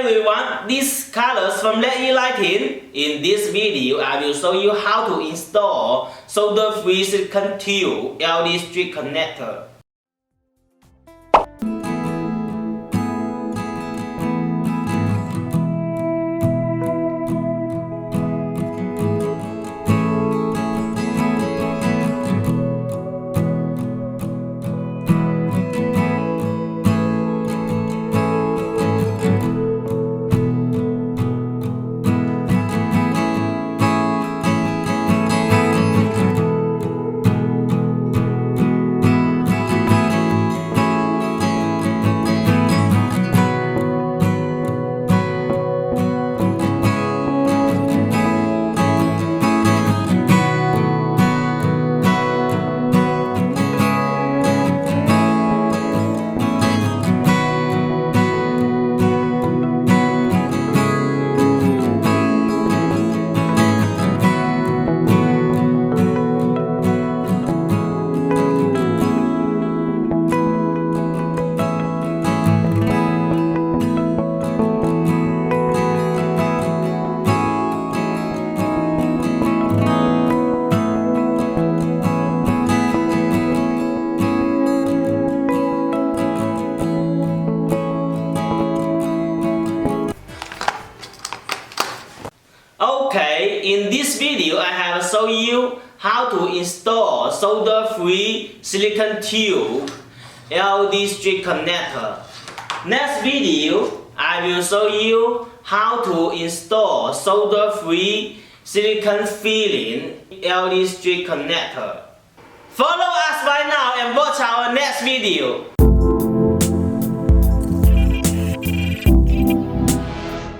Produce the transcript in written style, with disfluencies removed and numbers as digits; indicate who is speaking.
Speaker 1: everyone, this is Karlos from LEDYi Lighting. In this video, I will show you how to install solder-free silicone tube LED strip connector. Okay, in this video I have shown you how to install solder-free silicone tube LED strip connector. Next video I will show you how to install solder-free silicone filling LED strip connector. Follow us right now and watch our next video.